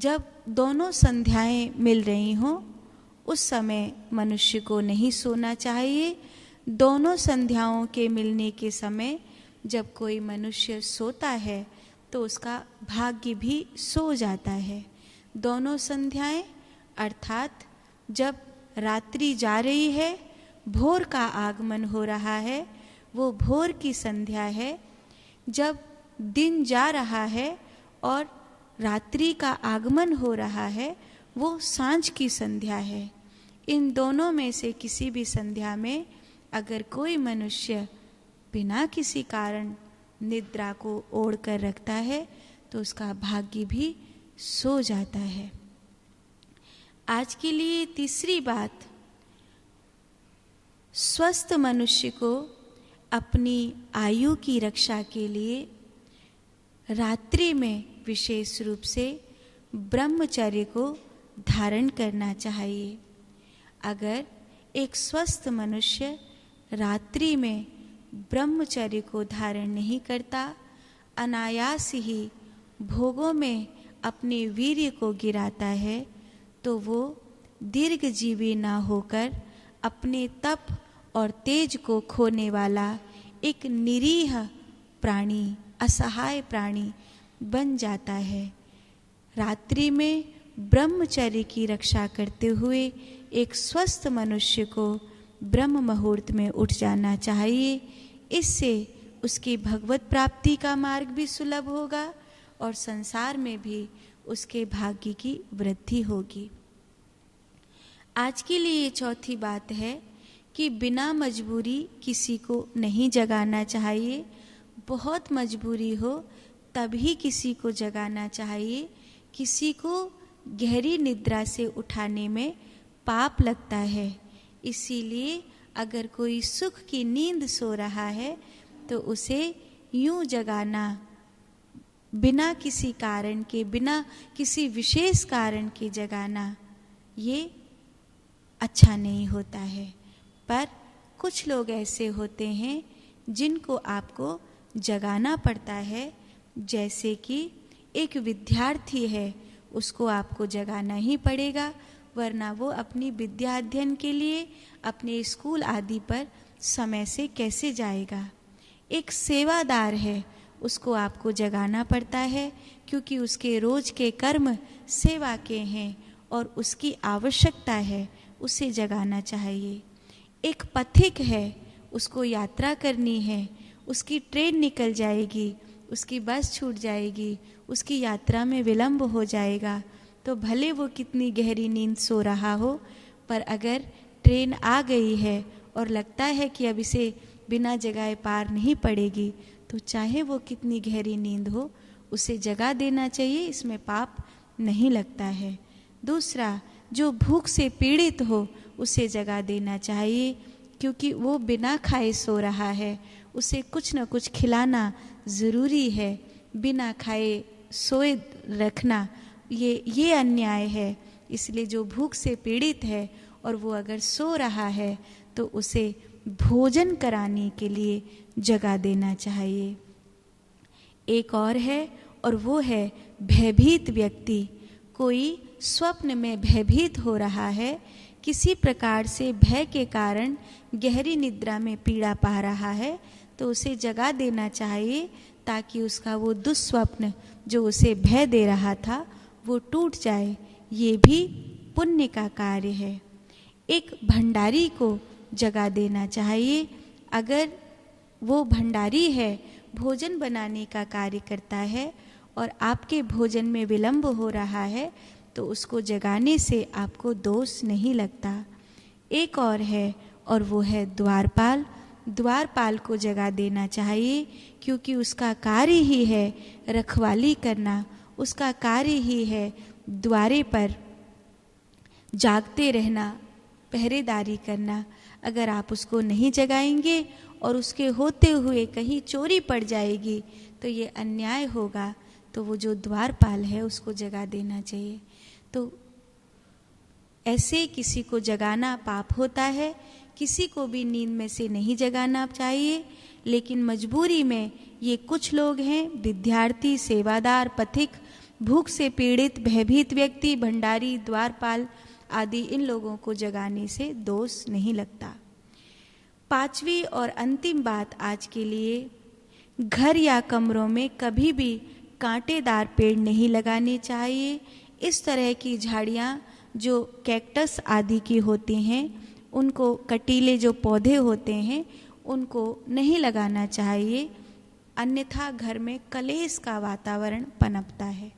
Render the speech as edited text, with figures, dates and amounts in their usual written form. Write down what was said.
जब दोनों संध्याएं मिल रही हों उस समय मनुष्य को नहीं सोना चाहिए। दोनों संध्याओं के मिलने के समय जब कोई मनुष्य सोता है तो उसका भाग्य भी सो जाता है। दोनों संध्याएं अर्थात जब रात्रि जा रही है, भोर का आगमन हो रहा है, वो भोर की संध्या है। जब दिन जा रहा है और रात्रि का आगमन हो रहा है, वो सांझ की संध्या है। इन दोनों में से किसी भी संध्या में अगर कोई मनुष्य बिना किसी कारण निद्रा को ओढ़ कर रखता है तो उसका भाग्य भी सो जाता है। आज के लिए तीसरी बात, स्वस्थ मनुष्य को अपनी आयु की रक्षा के लिए रात्रि में विशेष रूप से ब्रह्मचर्य को धारण करना चाहिए। अगर एक स्वस्थ मनुष्य रात्रि में ब्रह्मचर्य को धारण नहीं करता, अनायास ही भोगों में अपने वीर्य को गिराता है, तो वो दीर्घजीवी ना होकर अपने तप और तेज को खोने वाला एक निरीह प्राणी, असहाय प्राणी बन जाता है। रात्रि में ब्रह्मचर्य की रक्षा करते हुए एक स्वस्थ मनुष्य को ब्रह्म मुहूर्त में उठ जाना चाहिए। इससे उसकी भगवत प्राप्ति का मार्ग भी सुलभ होगा और संसार में भी उसके भाग्य की वृद्धि होगी। आज के लिए चौथी बात है कि बिना मजबूरी किसी को नहीं जगाना चाहिए। बहुत मजबूरी हो तभी किसी को जगाना चाहिए। किसी को गहरी निद्रा से उठाने में पाप लगता है। इसीलिए अगर कोई सुख की नींद सो रहा है तो उसे यूं जगाना, बिना किसी कारण के, बिना किसी विशेष कारण के जगाना, ये अच्छा नहीं होता है। पर कुछ लोग ऐसे होते हैं जिनको आपको जगाना पड़ता है। जैसे कि एक विद्यार्थी है, उसको आपको जगाना ही पड़ेगा, वरना वो अपनी विद्या अध्ययन के लिए अपने स्कूल आदि पर समय से कैसे जाएगा। एक सेवादार है, उसको आपको जगाना पड़ता है क्योंकि उसके रोज के कर्म सेवा के हैं और उसकी आवश्यकता है, उसे जगाना चाहिए। एक पथिक है, उसको यात्रा करनी है, उसकी ट्रेन निकल जाएगी, उसकी बस छूट जाएगी, उसकी यात्रा में विलंब हो जाएगा, तो भले वो कितनी गहरी नींद सो रहा हो, पर अगर ट्रेन आ गई है और लगता है कि अब इसे बिना जगाए पार नहीं पड़ेगी, तो चाहे वो कितनी गहरी नींद हो, उसे जगा देना चाहिए, इसमें पाप नहीं लगता है। दूसरा, जो भूख से पीड़ित हो उसे जगा देना चाहिए, क्योंकि वो बिना खाए सो रहा है, उसे कुछ न कुछ खिलाना ज़रूरी है। बिना खाए सोए रखना ये अन्याय है। इसलिए जो भूख से पीड़ित है और वो अगर सो रहा है तो उसे भोजन कराने के लिए जगा देना चाहिए। एक और है, और वो है भयभीत व्यक्ति। कोई स्वप्न में भयभीत हो रहा है, किसी प्रकार से भय के कारण गहरी निद्रा में पीड़ा पा रहा है, तो उसे जगा देना चाहिए ताकि उसका वो दुस्वप्न जो उसे भय दे रहा था वो टूट जाए। ये भी पुण्य का कार्य है। एक भंडारी को जगा देना चाहिए। अगर वो भंडारी है, भोजन बनाने का कार्य करता है और आपके भोजन में विलंब हो रहा है, तो उसको जगाने से आपको दोष नहीं लगता। एक और है, और वो है द्वारपाल। द्वारपाल को जगा देना चाहिए, क्योंकि उसका कार्य ही है रखवाली करना, उसका कार्य ही है द्वारे पर जागते रहना, पहरेदारी करना। अगर आप उसको नहीं जगाएंगे और उसके होते हुए कहीं चोरी पड़ जाएगी तो ये अन्याय होगा। तो वो जो द्वारपाल है उसको जगा देना चाहिए। तो ऐसे किसी को जगाना पाप होता है। किसी को भी नींद में से नहीं जगाना चाहिए, लेकिन मजबूरी में ये कुछ लोग हैं, विद्यार्थी, सेवादार, पथिक, भूख से पीड़ित भयभीत व्यक्ति, भंडारी, द्वारपाल आदि इन लोगों को जगाने से दोष नहीं लगता। पांचवी और अंतिम बात आज के लिए, घर या कमरों में कभी भी कांटेदार पेड़ नहीं लगाने चाहिए। इस तरह की झाड़ियाँ जो कैक्टस आदि की होती हैं, उनको, कटीले जो पौधे होते हैं उनको नहीं लगाना चाहिए, अन्यथा घर में कलेश का वातावरण पनपता है।